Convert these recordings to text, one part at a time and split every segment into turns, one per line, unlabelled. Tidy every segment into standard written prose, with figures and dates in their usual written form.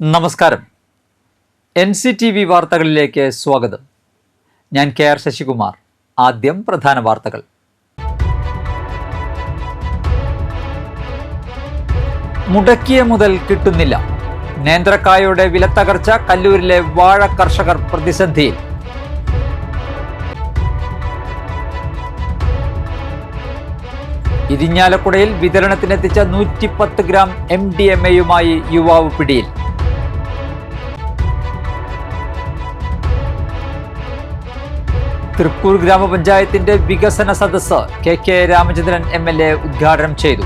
നമസ്കാരം. NCTV വാർത്തകളിലേക്ക് സ്വാഗതം. ഞാൻ KR ശശികുമാർ. ആദ്യം പ്രധാന വാർത്തകൾ. മുടക്കിയ മുതൽ കിട്ടുന്നില്ല. നേന്ത്രക്കായയുടെ വിലത്തകർച്ച. കല്ലൂരിലെ വാഴ കർഷകർ പ്രതിസന്ധിയിൽ. ഇരിഞ്ഞാലക്കുടയിൽ വിതരണത്തിനെത്തിച്ച 110 ഗ്രാം MDMA-യുമായി യുവാവ് പിടിയിൽ. തൃക്കൂർ ഗ്രാമപഞ്ചായത്തിന്റെ വികസന സദസ്സ് KK രാമചന്ദ്രൻ MLA ഉദ്ഘാടനം ചെയ്തു.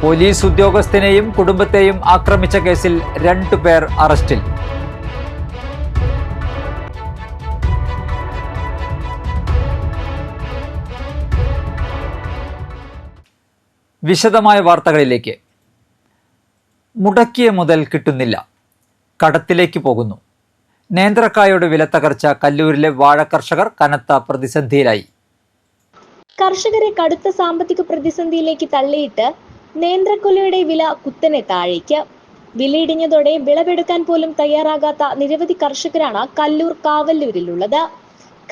പോലീസ് ഉദ്യോഗസ്ഥനെയും കുടുംബത്തെയും ആക്രമിച്ച കേസിൽ 2 പേർ അറസ്റ്റിൽ. വിശദമായ വാർത്തകളിലേക്ക്. മുടക്കിയ മുതൽ കിട്ടുന്നില്ല. കടത്തിലേക്ക് പോകുന്നു. നേന്ത്രക്കായയുടെ വിലത്തകർച്ച. കല്ലൂരിലെ വാഴ കർഷകർ കനത്ത പ്രതിസന്ധിയിലായി.
കർഷകരെ കടുത്ത സാമ്പത്തിക പ്രതിസന്ധിയിലേക്ക് തള്ളിയിട്ട് നേന്ത്രക്കൊലയുടെ വില കുത്തനെ താഴേക്ക്. വിലയിടിഞ്ഞതോടെ വിളവെടുക്കാൻ പോലും തയ്യാറാകാത്ത നിരവധി കർഷകരാണ് കല്ലൂർ കാവല്ലൂരിലുള്ളത്.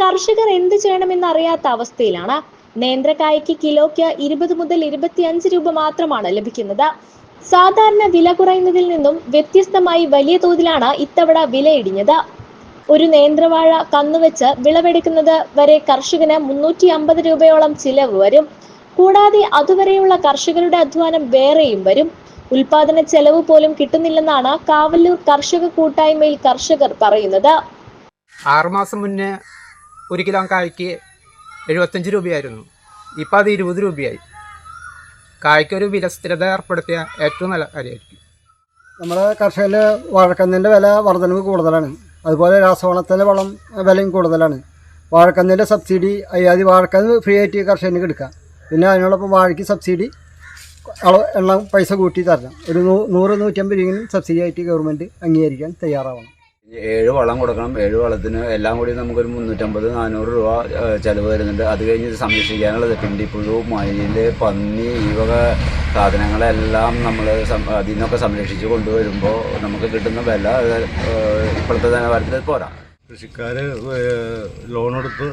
കർഷകർ എന്ത് ചെയ്യണമെന്ന് അറിയാത്ത അവസ്ഥയിലാണ്. നേന്ത്രക്കായയ്ക്ക് കിലോയ്ക്ക് 20 മുതൽ 25 രൂപ മാത്രമാണ് ലഭിക്കുന്നത്. സാധാരണ വില കുറയുന്നതിൽ നിന്നും വ്യത്യസ്തമായി വലിയ തോതിലാണ് ഇത്തവണ വിലയിടിഞ്ഞത്. ഒരു നേന്ത്രവാഴ കന്നുവെച്ച് വിളവെടുക്കുന്നത് വരെ കർഷകന് 350 രൂപയോളം ചിലവ് വരും. കൂടാതെ അതുവരെയുള്ള കർഷകരുടെ അധ്വാനം വേറെയും വരും. ഉൽപാദന ചെലവ് പോലും കിട്ടുന്നില്ലെന്നാണ് കാവല്ലൂർ കർഷക കൂട്ടായ്മയിൽ കർഷകർ പറയുന്നത്.
6 മാസം മുന്നേ 1 കിലോ കായ്ക്ക് 75 രൂപയായിരുന്നു. ഇപ്പോൾ അത് 20 രൂപയായി. കായ്ക്കൊരു വില സ്ഥിരത ഏർപ്പെടുത്തിയ ഏറ്റവും നല്ല കാര്യമായിരിക്കും.
നമ്മുടെ കർഷകരിൽ വാഴക്കന്നിൻ്റെ വില വർധനവ് കൂടുതലാണ്. അതുപോലെ രാസവളത്തിൻ്റെ വളം വിലയും കൂടുതലാണ്. വാഴക്കന്നിൻ്റെ സബ്സിഡി അയ്യാതി വാഴക്കന്ന് ഫ്രീ ആയിട്ട് കർഷകന് എടുക്കാം. പിന്നെ അതിനോടൊപ്പം വാഴയ്ക്ക് സബ്സിഡി എണ്ണം പൈസ കൂട്ടി തരണം. ഒരു 100-150 രൂപയും സബ്സിഡി ആയിട്ട് ഗവൺമെൻറ് അംഗീകരിക്കാൻ തയ്യാറാവണം.
7 വളം കൊടുക്കണം. 7 വളത്തിന് എല്ലാം കൂടി നമുക്കൊരു 350-400 രൂപ ചിലവ് വരുന്നുണ്ട്. അത് കഴിഞ്ഞ് ഇത് സംരക്ഷിക്കാനുള്ളത് പിണ്ടിപ്പുഴു, മയിൽ, പന്നി, ഈ വക സാധനങ്ങളെല്ലാം നമ്മൾ അതിൽ നിന്നൊക്കെ സംരക്ഷിച്ച് കൊണ്ടുവരുമ്പോൾ നമുക്ക് കിട്ടുന്ന വില ഇപ്പോഴത്തെ നിലവാരത്തിൽ പോരാ.
കൃഷിക്കാർ ലോണെടുത്ത്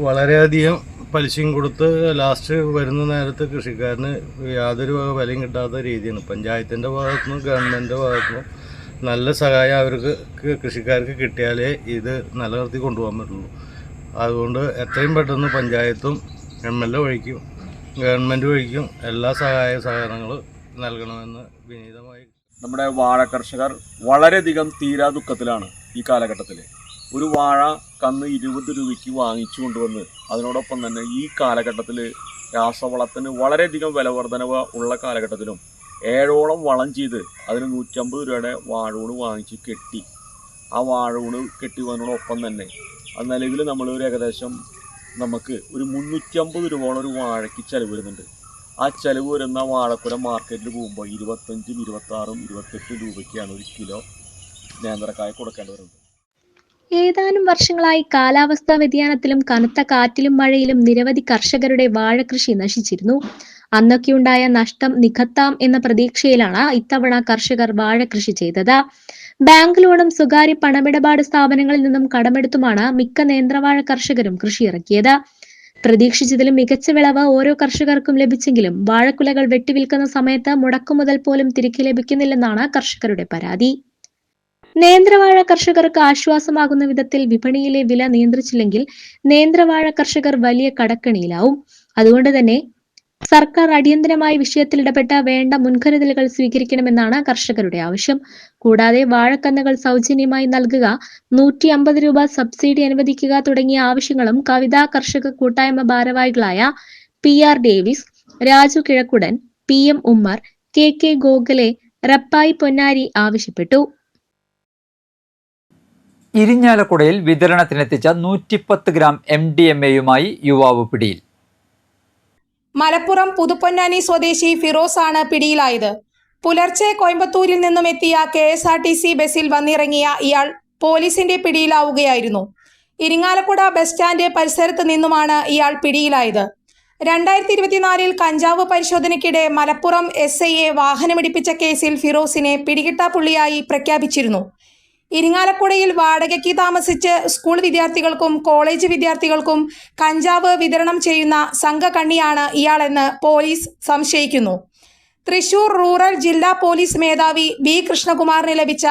വളരെയധികം പലിശയും കൊടുത്ത് ലാസ്റ്റ് വരുന്ന നേരത്ത് കൃഷിക്കാരന് യാതൊരു വിലയും കിട്ടാത്ത രീതിയാണ്. പഞ്ചായത്തിൻ്റെ ഭാഗത്തുനിന്നും ഗവൺമെൻറ്റിൻ്റെ ഭാഗത്തുനിന്നും നല്ല സഹായം അവർക്ക് കൃഷിക്കാർക്ക് കിട്ടിയാലേ ഇത് നിലനിർത്തി കൊണ്ടുപോകാൻ പറ്റുള്ളൂ. അതുകൊണ്ട് എത്രയും പെട്ടെന്ന് പഞ്ചായത്തും MLA വഴിക്കും ഗവൺമെൻറ് വഴിക്കും എല്ലാ സഹകരണങ്ങളും നൽകണമെന്ന് വിനീതമായി.
നമ്മുടെ വാഴ കർഷകർ വളരെയധികം തീരാ ദുഃഖത്തിലാണ് ഈ കാലഘട്ടത്തിൽ. ഒരു വാഴ കന്ന് 20 രൂപയ്ക്ക് വാങ്ങിച്ചു കൊണ്ടുവന്ന് അതിനോടൊപ്പം തന്നെ ഈ കാലഘട്ടത്തിൽ രാസവളത്തിന് വളരെയധികം വില വർധനവ് ഉള്ള കാലഘട്ടത്തിലും 7ഓളം വളം ചെയ്ത് അതിന് 150 രൂപയുടെ വാഴൂണ് വാങ്ങിച്ച് കെട്ടി. ആ വാഴൂണ് കെട്ടി വന്നതോടൊപ്പം തന്നെ അത് നിലവിൽ നമ്മളൊരു ഏകദേശം നമുക്ക് ഒരു 350 രൂപയോളം ഒരു വാഴയ്ക്ക് ചിലവ് വരുന്നുണ്ട്. ആ ചിലവ് വരുന്ന വാഴക്കുല മാർക്കറ്റിൽ പോകുമ്പോൾ 25, 26, 28 രൂപയ്ക്കാണ് 1 കിലോ നേന്ത്രക്കായ കൊടുക്കേണ്ടി വരുന്നത്.
ഏതാനും വർഷങ്ങളായി കാലാവസ്ഥാ വ്യതിയാനത്തിലും കനത്ത കാറ്റിലും മഴയിലും നിരവധി കർഷകരുടെ വാഴകൃഷി നശിച്ചിരുന്നു. അന്നൊക്കെയുണ്ടായ നഷ്ടം നികത്താം എന്ന പ്രതീക്ഷയിലാണ് ഇത്തവണ കർഷകർ വാഴകൃഷി ചെയ്തത്. ബാങ്ക് ലോണും സ്വകാര്യ പണമിടപാട് സ്ഥാപനങ്ങളിൽ നിന്നും കടമെടുത്തുമാണ് മിക്ക നേന്ത്രവാഴ കർഷകരും കൃഷി ഇറക്കിയത്. പ്രതീക്ഷിച്ചതിലും മികച്ച വിളവ് ഓരോ കർഷകർക്കും ലഭിച്ചെങ്കിലും വാഴക്കുലകൾ വെട്ടിവിൽക്കുന്ന സമയത്ത് മുടക്കുമുതൽ പോലും തിരികെ ലഭിക്കുന്നില്ലെന്നാണ് കർഷകരുടെ പരാതി. നേന്ത്രവാഴ കർഷകർക്ക് ആശ്വാസമാകുന്ന വിധത്തിൽ വിപണിയിലെ വില നിയന്ത്രിച്ചില്ലെങ്കിൽ നേന്ത്രവാഴ കർഷകർ വലിയ കടക്കെണിയിലാവും. അതുകൊണ്ട് തന്നെ സർക്കാർ അടിയന്തരമായി വിഷയത്തിൽ ഇടപെട്ട് വേണ്ട മുൻകരുതലുകൾ സ്വീകരിക്കണമെന്നാണ് കർഷകരുടെ ആവശ്യം. കൂടാതെ വാഴക്കന്നുകൾ സൗജന്യമായി നൽകുക, 150 രൂപ സബ്സിഡി അനുവദിക്കുക തുടങ്ങിയ ആവശ്യങ്ങളും കവിതാ കർഷക കൂട്ടായ്മ ഭാരവാഹികളായ PR Davis, Raju Kizhakkudan, PM Ummer, KK Gokhale, Rappai Ponnari ആവശ്യപ്പെട്ടു.
ഇരിഞ്ഞാലക്കുടയിൽ വിതരണത്തിനെത്തിച്ച 110 ഗ്രാം MDMA-യുമായി യുവാവ് പിടിയിൽ.
മലപ്പുറം പുതുപ്പൊന്നാനി സ്വദേശി ഫിറോസ് ആണ് പിടിയിലായത്. പുലർച്ചെ കോയമ്പത്തൂരിൽ നിന്നും എത്തിയ KSRTC ബസ്സിൽ വന്നിറങ്ങിയ ഇയാൾ പോലീസിന്റെ പിടിയിലാവുകയായിരുന്നു. ഇരിങ്ങാലക്കുട ബസ് സ്റ്റാൻഡ് പരിസരത്ത് നിന്നുമാണ് ഇയാൾ പിടിയിലായത്. 2024 കഞ്ചാവ് പരിശോധനയ്ക്കിടെ മലപ്പുറം SIയെ വാഹനമിടിപ്പിച്ച കേസിൽ ഫിറോസിനെ പിടികിട്ടാപ്പുള്ളിയായി പ്രഖ്യാപിച്ചിരുന്നു. ഇരിങ്ങാലക്കുടയിൽ വാടകയ്ക്ക് താമസിച്ച് സ്കൂൾ വിദ്യാർത്ഥികൾക്കും കോളേജ് വിദ്യാർത്ഥികൾക്കും കഞ്ചാവ് വിതരണം ചെയ്യുന്ന സംഘകണ്ണിയാണ് ഇയാളെന്ന് പോലീസ് സംശയിക്കുന്നു. തൃശൂർ റൂറൽ ജില്ലാ പോലീസ് മേധാവി B. കൃഷ്ണകുമാറിന് ലഭിച്ച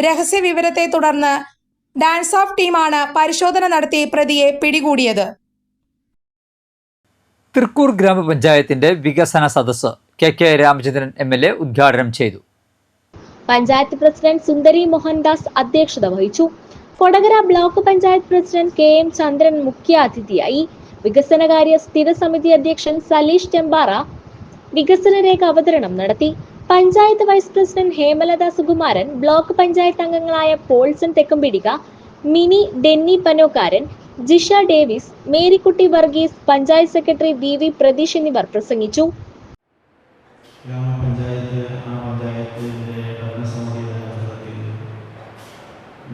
രഹസ്യ വിവരത്തെ തുടർന്ന് ഡാൻസ് ഓഫ് ടീമാണ് പരിശോധന നടത്തി പ്രതിയെ പിടികൂടിയത്.
തൃക്കൂർ ഗ്രാമപഞ്ചായത്തിന്റെ വികസന സദസ്സ് KK രാമചന്ദ്രൻ MLA ഉദ്ഘാടനം ചെയ്തു.
പഞ്ചായത്ത് പ്രസിഡന്റ് സുന്ദരി മോഹൻദാസ് അധ്യക്ഷത വഹിച്ചു. Kodakara block panchayat president KM Chandran മുഖ്യാതിഥിയായി. വികസനകാര്യ സ്ഥിര സമിതി അധ്യക്ഷൻ സലീഷ് ചെമ്പാറ വികസന രേഖ അവതരണം നടത്തി. Panchayat vice president Hemalatha Sukumaran, block panchayat അംഗങ്ങളായ Paulson Thekkumpidika, Mini Denny Panokkaran, Jisha Davis, Marykutty Varghese, panchayat secretary VV Pratheesh എന്നിവർ പ്രസംഗിച്ചു.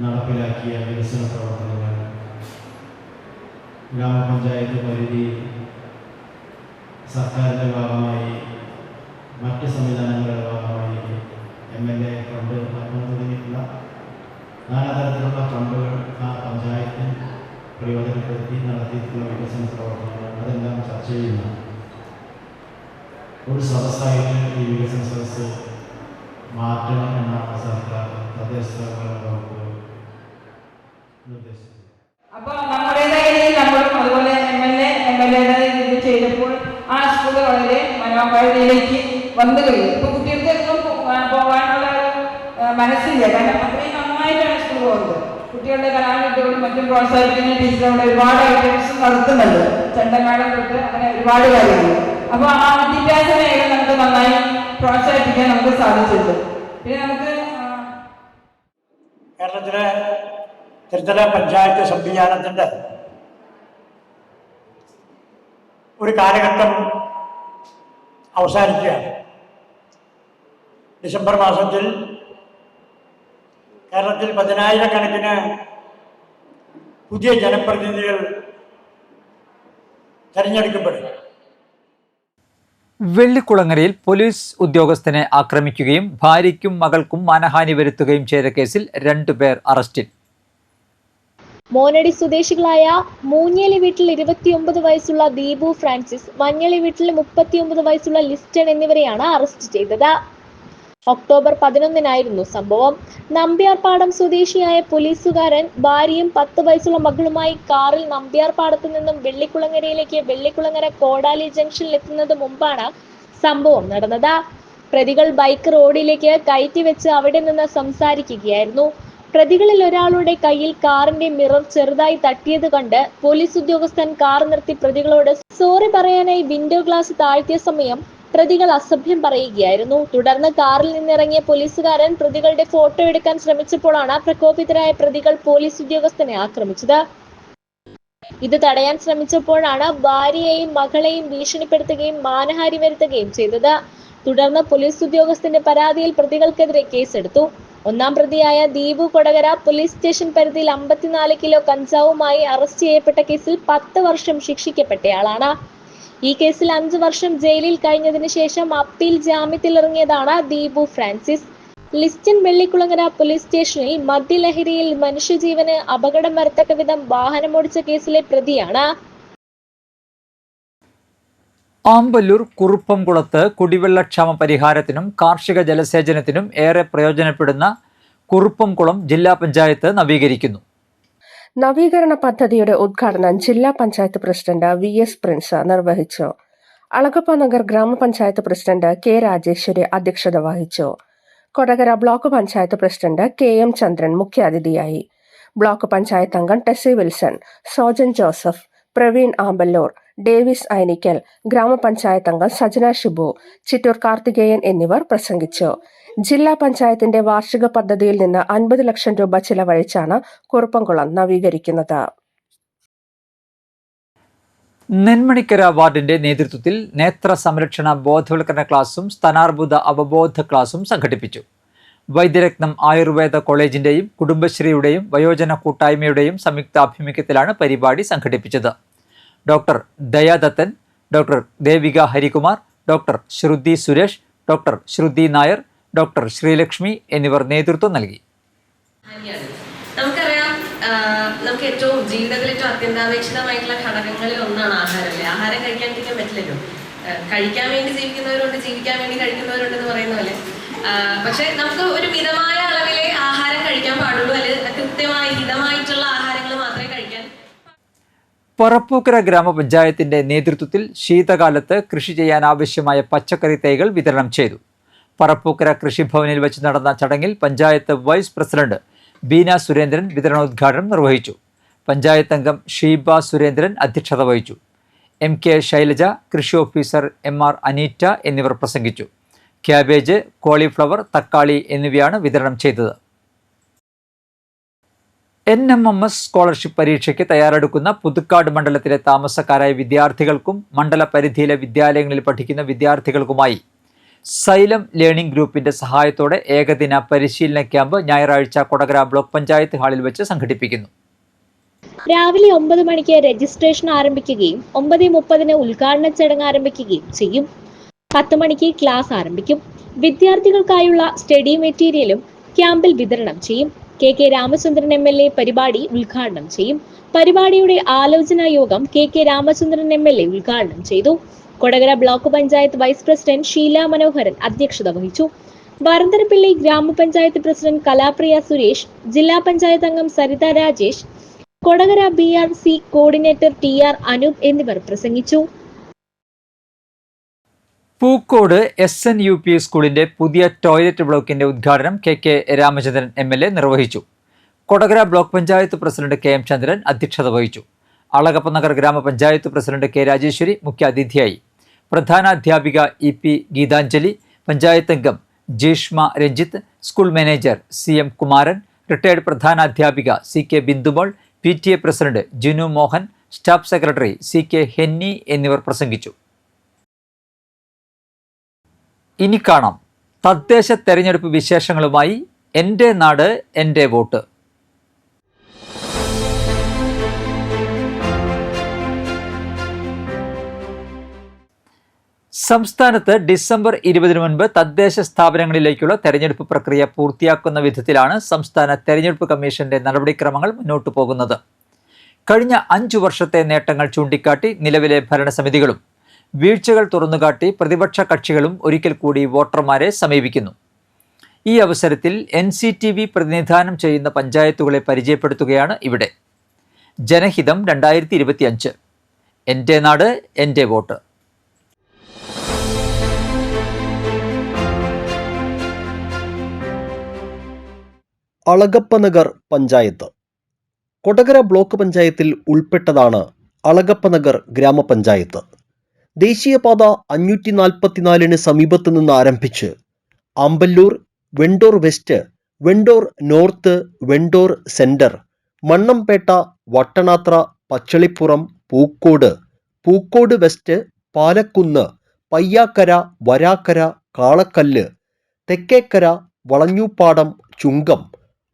നടപ്പിലാക്കിയ വികസന പ്രവർത്തനങ്ങൾ ഗ്രാമപഞ്ചായത്ത് പരിധിയിൽ സർക്കാരിൻ്റെ ഭാഗമായി മറ്റ് സംവിധാനങ്ങളുടെ ഭാഗമായി MLA ഫണ്ട് തുടങ്ങിയിട്ടുള്ള നാനാതരത്തിലുള്ള ഫണ്ടുകൾ ആ പഞ്ചായത്തിൽ പ്രയോജനപ്പെടുത്തി നടത്തിയിട്ടുള്ള വികസന പ്രവർത്തനങ്ങൾ അതെല്ലാം ചർച്ച ചെയ്യുന്ന ഒരു സദസ്സായിട്ട് ഈ വികസന സദസ്സ് മാറ്റണം എന്നാണ് സർക്കാർ തദ്ദേശ വകുപ്പ് നിർദ്ദേശിച്ചത്.
അപ്പോൾ നമ്മുടേതായ രീതിയിൽ നമ്മളും അതുപോലെ MLA ഇത് ചെയ്തപ്പോൾ ആ സ്കൂൾ വളരെ മനോഹാരിതയിലേക്ക് വന്നു കഴിയും. ഇപ്പോൾ കുട്ടികൾക്ക് എന്നും പോകാനുള്ള മനസ്സില്ല, കാരണം അത്രയും നന്നായിട്ടാണ് സ്കൂൾ പോകുന്നത്. കുട്ടികളുടെ കലാവിദ്യകളും മറ്റും പ്രോത്സാഹിപ്പിക്കുന്ന ടീച്ചറോട് ഒരുപാട് ഐറ്റംസ് നടത്തുന്നുണ്ട്, ചെണ്ടമേളം തൊട്ട് അങ്ങനെ ഒരുപാട് കാര്യങ്ങൾ. അപ്പോൾ ആ വിദ്യാഭ്യാസ മേഖല നമുക്ക് നന്നായി പ്രോത്സാഹിപ്പിക്കാൻ നമുക്ക് സാധിച്ചിട്ടുണ്ട്. പിന്നെ നമുക്ക്
കേരളത്തിലെ ത്രിതല പഞ്ചായത്ത് സംവിധാനത്തിൻ്റെ ഒരു കാലഘട്ടം അവസാനിക്കുകയാണ്. ഡിസംബർ മാസത്തിൽ കേരളത്തിൽ 10,000-കണക്കിന് പുതിയ ജനപ്രതിനിധികൾ തെരഞ്ഞെടുക്കപ്പെടും.
വെള്ളിക്കുളങ്ങരയിൽ പോലീസ് ഉദ്യോഗസ്ഥനെ ആക്രമിക്കുകയും ഭാര്യയ്ക്കും മകൾക്കും മാനഹാനി വരുത്തുകയും ചെയ്ത കേസിൽ 2 പേർ അറസ്റ്റിൽ.
മോനടി സ്വദേശികളായ മൂഞ്ഞേലി വീട്ടിൽ 29 വയസ്സുള്ള ദീപു ഫ്രാൻസിസ്, മഞ്ഞളി വീട്ടിൽ 39 വയസ്സുള്ള ലിസ്റ്റൺ എന്നിവരെയാണ് അറസ്റ്റ് ചെയ്തത്. ഒക്ടോബർ 11-നായിരുന്നു സംഭവം. നമ്പ്യാർപാടം സ്വദേശിയായ പോലീസുകാരൻ ഭാര്യയും 10 വയസ്സുള്ള മകളുമായി കാറിൽ നമ്പ്യാർപാടത്തു നിന്നും വെള്ളിക്കുളങ്ങരയിലേക്ക് വെള്ളിക്കുളങ്ങര കോടാലി ജംഗ്ഷനിൽ എത്തുന്നത് മുമ്പാണ് സംഭവം നടന്നത്. പ്രതികൾ ബൈക്ക് റോഡിലേക്ക് കയറ്റി വെച്ച് അവിടെ നിന്ന് സംസാരിക്കുകയായിരുന്നു. പ്രതികളിൽ ഒരാളുടെ കയ്യിൽ കാറിന്റെ മിറർ ചെറുതായി തട്ടിയത് കണ്ട് പോലീസ് ഉദ്യോഗസ്ഥൻ കാർ നിർത്തി പ്രതികളോട് സോറി പറയാനായി വിൻഡോ ഗ്ലാസ് താഴ്ത്തിയ സമയം പ്രതികൾ അസഭ്യം പറയുകയായിരുന്നു. തുടർന്ന് കാറിൽ നിന്നിറങ്ങിയ പോലീസുകാരൻ പ്രതികളുടെ ഫോട്ടോ എടുക്കാൻ ശ്രമിച്ചപ്പോഴാണ് പ്രകോപിതരായ പ്രതികൾ പോലീസ് ഉദ്യോഗസ്ഥനെ ആക്രമിച്ചത്. ഇത് തടയാൻ ശ്രമിച്ചപ്പോഴാണ് ഭാര്യയെയും മകളെയും ഭീഷണിപ്പെടുത്തുകയും മാനഹാനി വരുത്തുകയും ചെയ്തത്. തുടർന്ന് പോലീസ് ഉദ്യോഗസ്ഥന്റെ പരാതിയിൽ പ്രതികൾക്കെതിരെ കേസെടുത്തു. ഒന്നാം പ്രതിയായ ദീപു കൊടകര പോലീസ് സ്റ്റേഷൻ പരിധിയിൽ 54 കിലോ കഞ്ചാവുമായി അറസ്റ്റ് ചെയ്യപ്പെട്ട കേസിൽ 10 വർഷം ശിക്ഷിക്കപ്പെട്ടയാളാണ്. ഈ കേസിൽ 5 വർഷം ജയിലിൽ കഴിഞ്ഞതിന് ശേഷം അപ്പീൽ ജാമ്യത്തിലിറങ്ങിയതാണ് Deepu Francis. Liston Vellikkulangara police സ്റ്റേഷനിൽ മദ്യലഹരിയിൽ മനുഷ്യജീവന് അപകടം വരത്തക്ക വിധം വാഹനമോടിച്ച കേസിലെ പ്രതിയാണ്.
ആമ്പല്ലൂർ കുറുപ്പംകുളത്ത് കുടിവെള്ളക്ഷാമ പരിഹാരത്തിനും കാർഷിക ജലസേചനത്തിനും ഏറെ പ്രയോജനപ്പെടുന്ന കുറുപ്പംകുളം ജില്ലാ പഞ്ചായത്ത് നവീകരിക്കുന്നു.
നവീകരണ പദ്ധതിയുടെ ഉദ്ഘാടനം ജില്ലാ പഞ്ചായത്ത് പ്രസിഡന്റ് VS പ്രിൻസ് നിർവഹിച്ചു. അളഗപ്പ നഗർ ഗ്രാമപഞ്ചായത്ത് പ്രസിഡന്റ് K രാജേശ്വരി അധ്യക്ഷത വഹിച്ചു. Kodakara block panchayat president KM Chandran മുഖ്യാതിഥിയായി. ബ്ലോക്ക് പഞ്ചായത്ത് അംഗം Tessy Wilson, Sojan Joseph, Praveen Amballoor, Davis Ainikkal, ഗ്രാമപഞ്ചായത്ത് അംഗം സജന ഷിബു, ചിറ്റൂർ കാർത്തികേയൻ എന്നിവർ പ്രസംഗിച്ചു. ജില്ലാ പഞ്ചായത്തിന്റെ വാർഷിക പദ്ധതിയിൽ നിന്ന് 50 ലക്ഷം രൂപ ചിലവഴിച്ചാണ് കുറുപ്പംകുളം നവീകരിക്കുന്നത്.
നെന്മണിക്കര വാർഡിന്റെ നേതൃത്വത്തിൽ നേത്ര സംരക്ഷണ ബോധവൽക്കരണ ക്ലാസും സ്ഥാനാർബുദ അവബോധ ക്ലാസും സംഘടിപ്പിച്ചു. വൈദ്യരത്നം ആയുർവേദ കോളേജിന്റെയും കുടുംബശ്രീയുടെയും വയോജന കൂട്ടായ്മയുടെയും സംയുക്താഭിമുഖ്യത്തിലാണ് പരിപാടി സംഘടിപ്പിച്ചത്. Doctor Dayadathan, doctor Devika Harikumar, doctor Shruthi Suresh, doctor Shruthi Nair, doctor Sreelakshmi എന്നിവർ നേതൃത്വം നൽകി.
നമുക്കറിയാം, നമുക്ക് ഏറ്റവും ജീവിതത്തിൽ ഏറ്റവും അത്യന്താപേക്ഷിതമായിട്ടുള്ള ഘടകങ്ങളിൽ ഒന്നാണ് ആഹാരമല്ലേ. ആഹാരം കഴിക്കാണ്ടിരിക്കാൻ പറ്റില്ലല്ലോ. കഴിക്കാൻ വേണ്ടി ജീവിക്കുന്നവരുണ്ട്, ജീവിക്കാൻ വേണ്ടി കഴിക്കുന്നവരുണ്ടെന്ന് പറയുന്ന പോലെ. പക്ഷെ നമുക്ക് ഒരു മിതമായ അളവിലെ ആഹാരം കഴിക്കാൻ പാടുള്ളൂ. അല്ലെങ്കിൽ കൃത്യമായി ഹിതമായിട്ടുള്ള ആഹാരങ്ങൾ മാത്രമേ കഴിക്കാൻ.
പറപ്പൂക്കര ഗ്രാമപഞ്ചായത്തിന്റെ നേതൃത്വത്തിൽ ശീതകാലത്ത് കൃഷി ചെയ്യാൻ ആവശ്യമായ പച്ചക്കറി തൈകൾ വിതരണം ചെയ്തു. പറപ്പൂക്കര കൃഷിഭവനിൽ വെച്ച് നടന്ന ചടങ്ങിൽ പഞ്ചായത്ത് വൈസ് പ്രസിഡന്റ് ബീന സുരേന്ദ്രൻ വിതരണോദ്ഘാടനം നിർവഹിച്ചു. പഞ്ചായത്ത് അംഗം ഷീബ സുരേന്ദ്രൻ അധ്യക്ഷത വഹിച്ചു. MK ശൈലജ, കൃഷി ഓഫീസർ MR അനീറ്റ എന്നിവർ പ്രസംഗിച്ചു. ക്യാബേജ്, കോളിഫ്ലവർ, തക്കാളി എന്നിവയാണ് വിതരണം ചെയ്തത്. NMMS സ്കോളർഷിപ്പ് പരീക്ഷയ്ക്ക് തയ്യാറെടുക്കുന്ന പുതുക്കാട് മണ്ഡലത്തിലെ താമസക്കാരായ വിദ്യാർത്ഥികൾക്കും മണ്ഡല പരിധിയിലെ വിദ്യാലയങ്ങളിൽ പഠിക്കുന്ന വിദ്യാർത്ഥികൾക്കുമായി സൈലം ലേണിംഗ് ഗ്രൂപ്പിന്റെ സഹായത്തോടെ ഏകദിന പരിശീലന ക്യാമ്പ് ഞായറാഴ്ച കൊടകര ബ്ലോക്ക് പഞ്ചായത്ത് ഹാളിൽ വെച്ച് സംഘടിപ്പിക്കുന്നു.
രാവിലെ 9 മണിക്ക് രജിസ്ട്രേഷൻ ആരംഭിക്കുകയും 9:30 ഉദ്ഘാടന ചടങ്ങ് ആരംഭിക്കുകയും ചെയ്യും. 10 മണിക്ക് ക്ലാസ് ആരംഭിക്കും. വിദ്യാർത്ഥികൾക്കായുള്ള സ്റ്റഡി മെറ്റീരിയലും ക്യാമ്പിൽ വിതരണം ചെയ്യും. KK രാമചന്ദ്രൻ MLA പരിപാടി ഉദ്ഘാടനം ചെയ്യും. പരിപാടിയുടെ ആലോചനാ യോഗം KK രാമചന്ദ്രൻ MLA ഉദ്ഘാടനം ചെയ്തു. Kodakara block panchayat vice president Sheela Manoharan അധ്യക്ഷത വഹിച്ചു. വരന്തരപ്പിള്ളി ഗ്രാമപഞ്ചായത്ത് പ്രസിഡന്റ് കലാപ്രിയ സുരേഷ്, ജില്ലാ പഞ്ചായത്ത് അംഗം Saritha Rajesh, Kodakara BRC coordinator TR Anoop എന്നിവർ പ്രസംഗിച്ചു.
പൂക്കോട് SNUP സ്കൂളിന്റെ പുതിയ ടോയ്ലറ്റ് ബ്ലോക്കിന്റെ ഉദ്ഘാടനം KK രാമചന്ദ്രൻ MLA നിർവഹിച്ചു. Kodakara block panchayat president KM ചന്ദ്രൻ അധ്യക്ഷത വഹിച്ചു. അളഗപ്പനഗർ ഗ്രാമപഞ്ചായത്ത് പ്രസിഡന്റ് K രാജേശ്വരി മുഖ്യാതിഥിയായി. പ്രധാനാധ്യാപിക EP ഗീതാഞ്ജലി, പഞ്ചായത്ത് അംഗം Jeeshma Ranjith, school manager CM Kumaran, retired പ്രധാനാധ്യാപിക CK Bindumol, PTA president Jinu Mohan, staff secretary CK Henny എന്നിവർ പ്രസംഗിച്ചു. ഇനി കാണാം തദ്ദേശ തെരഞ്ഞെടുപ്പ് വിശേഷങ്ങളുമായി എൻ്റെ നാട് എൻ്റെ വോട്ട്. സംസ്ഥാനത്ത് ഡിസംബർ 20 മുൻപ് തദ്ദേശ സ്ഥാപനങ്ങളിലേക്കുള്ള തെരഞ്ഞെടുപ്പ് പ്രക്രിയ പൂർത്തിയാക്കുന്ന വിധത്തിലാണ് സംസ്ഥാന തെരഞ്ഞെടുപ്പ് കമ്മീഷന്റെ നടപടിക്രമങ്ങൾ മുന്നോട്ടു പോകുന്നത്. കഴിഞ്ഞ 5 വർഷത്തെ നേട്ടങ്ങൾ ചൂണ്ടിക്കാട്ടി നിലവിലെ ഭരണസമിതികളും വീഴ്ചകൾ തുറന്നുകാട്ടി പ്രതിപക്ഷ കക്ഷികളും ഒരിക്കൽ കൂടി വോട്ടർമാരെ സമീപിക്കുന്നു. ഈ അവസരത്തിൽ NCTV പ്രതിനിധാനം ചെയ്യുന്ന പഞ്ചായത്തുകളെ പരിചയപ്പെടുത്തുകയാണ് ഇവിടെ. ജനഹിതം 2025. എൻ്റെ നാട് എൻ്റെ വോട്ട്.
അളഗപ്പനഗർ പഞ്ചായത്ത് കൊടകര ബ്ലോക്ക് പഞ്ചായത്തിൽ ഉൾപ്പെട്ടതാണ് അളഗപ്പനഗർ ഗ്രാമപഞ്ചായത്ത്. ദേശീയപാത 544 സമീപത്തു നിന്ന് ആരംഭിച്ച് Amballur, Vendore West, Vendore North, Vendore Centre, Mannampetta, Vattanathra, Pachalippuram, Pookode, Pookode West, Palakkunnu, Payyakkara, Varakkara, Kalakkallu, Thekkekkara, Valanjooppadam, Chungam,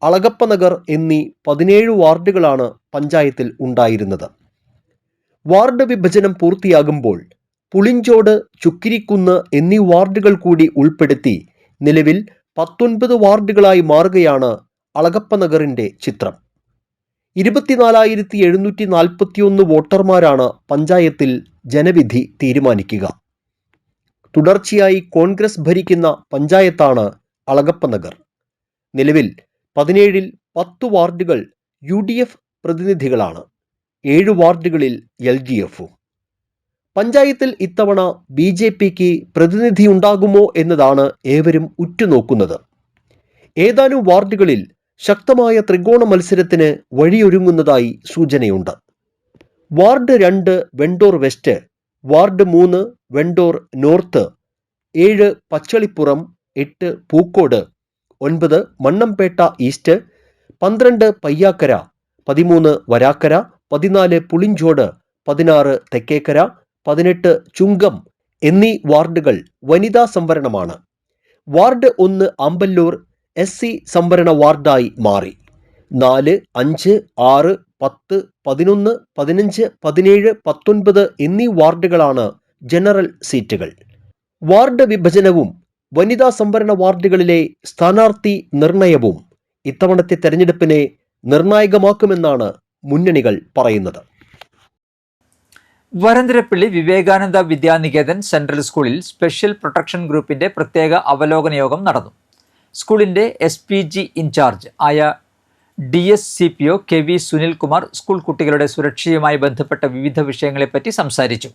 Alagappanagar എന്നീ 17 വാർഡുകളാണ് പഞ്ചായത്തിൽ ഉണ്ടായിരുന്നത്. വാർഡ് വിഭജനം പൂർത്തിയാകുമ്പോൾ പുളിഞ്ചോട്, ചുക്കിരിക്കുന്ന് എന്നീ വാർഡുകൾ കൂടി ഉൾപ്പെടുത്തി നിലവിൽ 19 വാർഡുകളായി മാറുകയാണ് അളഗപ്പനഗറിന്റെ ചിത്രം. 24,741 വോട്ടർമാരാണ് പഞ്ചായത്തിൽ ജനവിധി തീരുമാനിക്കുക. തുടർച്ചയായി കോൺഗ്രസ് ഭരിക്കുന്ന പഞ്ചായത്താണ് അളഗപ്പനഗർ. നിലവിൽ 17-ൽ 10 വാർഡുകൾ UDF പ്രതിനിധികളാണ്, 7 വാർഡുകളിൽ LDF-ഉം. പഞ്ചായത്തിൽ ഇത്തവണ BJPക്ക് പ്രതിനിധിയുണ്ടാകുമോ എന്നതാണ് ഏവരും ഉറ്റുനോക്കുന്നത്. ഏതാനും വാർഡുകളിൽ ശക്തമായ ത്രികോണ മത്സരത്തിന് വഴിയൊരുങ്ങുന്നതായി സൂചനയുണ്ട്. Ward 2 Vendore West, ward 3 Vendore North, 7 Pachalippuram, 8 Pookode, 9 Mannampetta East, 12 Payyakkara, 13 Varakkara, 14 Pulinchode, 16 Thekkekkara, 18 Chungam എന്നീ വാർഡുകൾ വനിതാ സംവരണമാണ്. വാർഡ് 1 ആമ്പല്ലൂർ SC സംവരണ വാർഡായി മാറി. 4, 5, 6, 10, 11, 15, 17, 19 എന്നീ വാർഡുകളാണ് ജനറൽ സീറ്റുകൾ. വാർഡ് വിഭജനവും വനിതാ സംവരണ വാർഡുകളിലെ സ്ഥാനാർത്ഥി നിർണയവും ഇത്തവണത്തെ തെരഞ്ഞെടുപ്പിനെ നിർണായകമാക്കുമെന്നാണ് മുന്നണികൾ പറയുന്നത്.
വരന്തരപ്പള്ളി വിവേകാനന്ദ വിദ്യാനികേതൻ സെൻട്രൽ സ്കൂളിൽ സ്പെഷ്യൽ പ്രൊട്ടക്ഷൻ ഗ്രൂപ്പിന്റെ പ്രത്യേക അവലോകന യോഗം നടന്നു. സ്കൂളിന്റെ SPG ഇൻചാർജ് ആയ DSCPO KV സുനിൽകുമാർ സ്കൂൾ കുട്ടികളുടെ സുരക്ഷയുമായി ബന്ധപ്പെട്ട വിവിധ വിഷയങ്ങളെപ്പറ്റി സംസാരിച്ചു.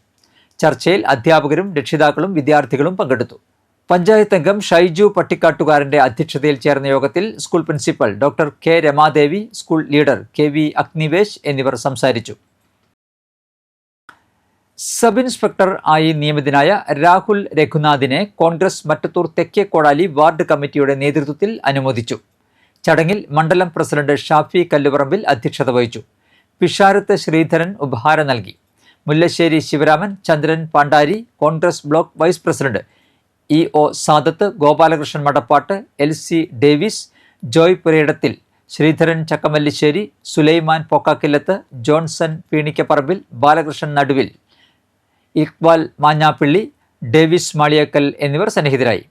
ചർച്ചയിൽ അധ്യാപകരും രക്ഷിതാക്കളും വിദ്യാർത്ഥികളും പങ്കെടുത്തു. പഞ്ചായത്ത് അംഗം ഷൈജു പട്ടിക്കാട്ടുകാരന്റെ അധ്യക്ഷതയിൽ ചേർന്ന യോഗത്തിൽ school principal doctor K Ramadevi, school leader KV Agnivesh എന്നിവർ സംസാരിച്ചു. സബ് ഇൻസ്പെക്ടർ ആയി നിയമിതനായ രാഹുൽ രഘുനാഥിനെ കോൺഗ്രസ് മറ്റത്തൂർ തെക്കേ കോടാലി വാർഡ് കമ്മിറ്റിയുടെ നേതൃത്വത്തിൽ അനുമോദിച്ചു. ചടങ്ങിൽ മണ്ഡലം പ്രസിഡന്റ് ഷാഫി കല്ലുപറമ്പിൽ അധ്യക്ഷത വഹിച്ചു. പിഷാരത്ത് ശ്രീധരൻ ഉപഹാരം നൽകി. Mullassery Sivaraman, Chandran Pandari, Congress block vice president EO Sadath, Gopalakrishnan Madappattu, LC Davis, Joy Purayidathil, Sreedharan Chakkamallissery, Sulaiman Pokkakkillath, Johnson Peenikkaparambil, Balakrishnan Naduvil, Iqbal മാഞ്ഞാപ്പിള്ളി, Davis Maliyakkal എന്നിവർ സന്നിഹിതരായി.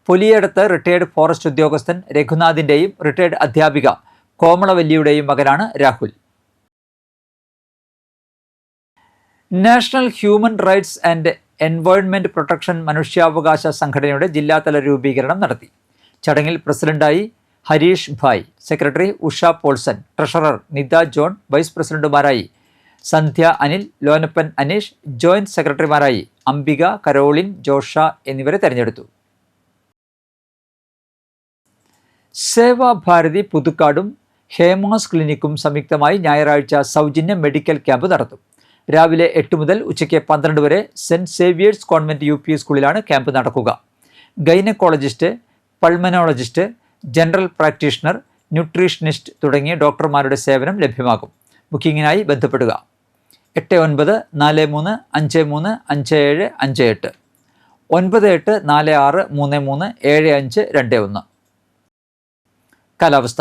പൊലിയടത്ത് റിട്ടയർഡ് ഫോറസ്റ്റ് ഉദ്യോഗസ്ഥൻ രഘുനാഥിൻ്റെയും റിട്ടയർഡ് അധ്യാപിക കോമളവല്ലിയുടെയും മകനാണ് Rahul. National Human Rights and Environment Protection മനുഷ്യാവകാശ സംഘടനയുടെ ജില്ലാതല രൂപീകരണം നടത്തി. ചടങ്ങിൽ പ്രസിഡന്റായി Harish Bhai, secretary Usha Paulson, treasurer Nitha John, vice പ്രസിഡന്റുമാരായി സന്ധ്യ അനിൽ, ലോനപ്പൻ അനീഷ്, ജോയിന്റ് സെക്രട്ടറിമാരായി അംബിക, കരോളിൻ, ജോഷ എന്നിവരെ തെരഞ്ഞെടുത്തു. സേവാഭാരതി പുതുക്കാടും ഹേമാസ് ക്ലിനിക്കും സംയുക്തമായി ഞായറാഴ്ച സൗജന്യ മെഡിക്കൽ ക്യാമ്പ് നടത്തും. രാവിലെ 8 മുതൽ ഉച്ചയ്ക്ക് 12 വരെ സെന്റ് സേവിയേഴ്സ് കോൺവെന്റ് UP സ്കൂളിലാണ് ക്യാമ്പ് നടക്കുക. Gynaecologist, pulmonologist, general practitioner, nutritionist തുടങ്ങിയ ഡോക്ടർമാരുടെ സേവനം ലഭ്യമാകും. ബുക്കിങ്ങിനായി ബന്ധപ്പെടുക 8843535758 9846337521. കാലാവസ്ഥ.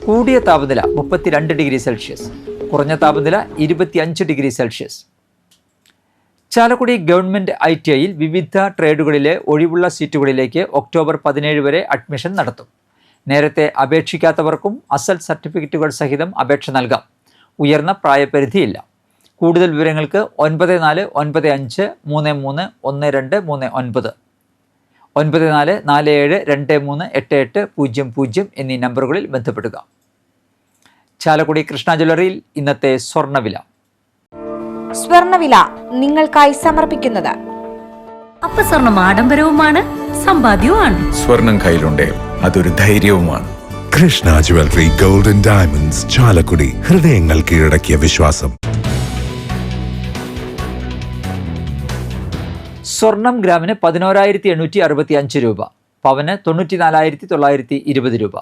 കൂടിയ താപനില 32 ഡിഗ്രി സെൽഷ്യസ്, കുറഞ്ഞ താപനില 25 ഡിഗ്രി സെൽഷ്യസ്. ചാലക്കുടി ഗവൺമെൻറ് ITIയിൽ വിവിധ ട്രേഡുകളിലെ ഒഴിവുള്ള സീറ്റുകളിലേക്ക് ഒക്ടോബർ 17 വരെ അഡ്മിഷൻ നടത്തും. നേരത്തെ അപേക്ഷിക്കാത്തവർക്കും അസൽ സർട്ടിഫിക്കറ്റുകൾ സഹിതം അപേക്ഷ നൽകാം. ഉയർന്ന പ്രായപരിധിയില്ല. കൂടുതൽ വിവരങ്ങൾക്ക് 9495331239 9447238800 എന്നീ നമ്പറുകളിൽ ബന്ധപ്പെടുക. ചാലക്കുടി കൃഷ്ണ ജ്വല്ലറിയിൽ ഇന്നത്തെ സ്വർണ്ണവില.
സ്വർണ്ണവില നിങ്ങൾക്കായി സമർപ്പിക്കുന്നത്
അപ്പസ്വർണം ആഡംബരവുമാണ്, സമ്പാദ്യവുമാണ്.
സ്വർണം കയ്യിലുണ്ടേ അതൊരു ധൈര്യവുമാണ്.
Krishna Jewellery Golden Diamonds, Chalakudy. ഹൃദയങ്ങൾ കീഴടക്കിയ വിശ്വാസം.
സ്വർണം ഗ്രാമിന് 11,865 രൂപ, പവന് 94,920 രൂപ.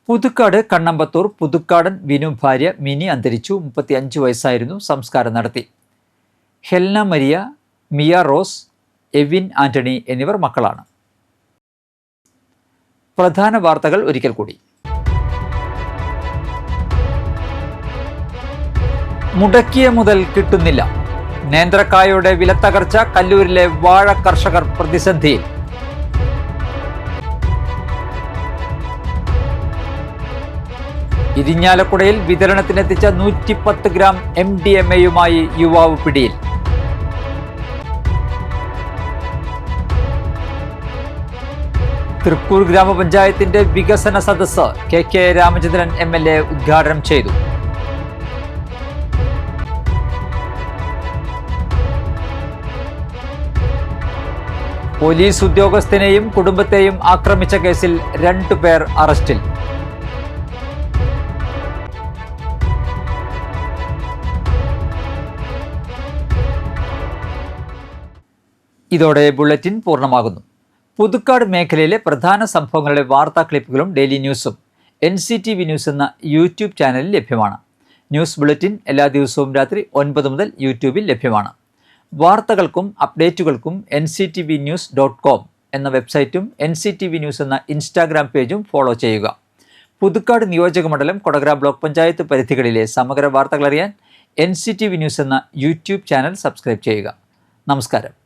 പുതുക്കാട് കണ്ണമ്പത്തൂർ പുതുക്കാടൻ വിനു ഭാര്യ മിനി അന്തരിച്ചു. 35 വയസ്സായിരുന്നു. സംസ്കാരം നടത്തി. ഹെൽന മരിയ, മിയ റോസ്, എവിൻ ആന്റണി എന്നിവർ മക്കളാണ്. പ്രധാന വാർത്തകൾ ഒരിക്കൽ കൂടി. മുടക്കിയ മുതൽ കിട്ടുന്നില്ല. നേന്ത്രക്കായയുടെ വിലത്തകർച്ച. കല്ലൂരിലെ വാഴ കർഷകർ പ്രതിസന്ധിയിൽ. ഇരിഞ്ഞാലക്കുടയിൽ വിതരണത്തിനെത്തിച്ച 110 ഗ്രാം MDMA-യുമായി യുവാവ് പിടിയിൽ. തൃക്കൂർ ഗ്രാമപഞ്ചായത്തിന്റെ വികസന സദസ്സ് KK രാമചന്ദ്രൻ MLA ഉദ്ഘാടനം ചെയ്തു. പോലീസ് ഉദ്യോഗസ്ഥനെയും കുടുംബത്തെയും ആക്രമിച്ച കേസിൽ 2 പേർ അറസ്റ്റിൽ. ഇതോടെ ബുള്ളറ്റിൻ പൂർണ്ണമാകുന്നു. പുതുക്കാട് മേഖലയിലെ പ്രധാന സംഭവങ്ങളുടെ വാർത്താ ക്ലിപ്പുകളും ഡെയിലി ന്യൂസും NCTV ന്യൂസ് എന്ന യൂട്യൂബ് ചാനലിൽ ലഭ്യമാണ്. ന്യൂസ് ബുള്ളറ്റിൻ എല്ലാ ദിവസവും രാത്രി 9 മുതൽ യൂട്യൂബിൽ ലഭ്യമാണ്. വാർത്തകൾക്കും അപ്ഡേറ്റുകൾക്കും nctvnews.com എന്ന വെബ്സൈറ്റും NCTV ന്യൂസ് എന്ന ഇൻസ്റ്റാഗ്രാം പേജും ഫോളോ ചെയ്യുക. പുതുക്കാട് നിയോജക മണ്ഡലം, കൊടകര ബ്ലോക്ക് പഞ്ചായത്ത് പരിധികളിലെ സമഗ്ര വാർത്തകൾ അറിയാൻ NCTV ന്യൂസ് എന്ന യൂട്യൂബ് ചാനൽ സബ്സ്ക്രൈബ് ചെയ്യുക. നമസ്കാരം.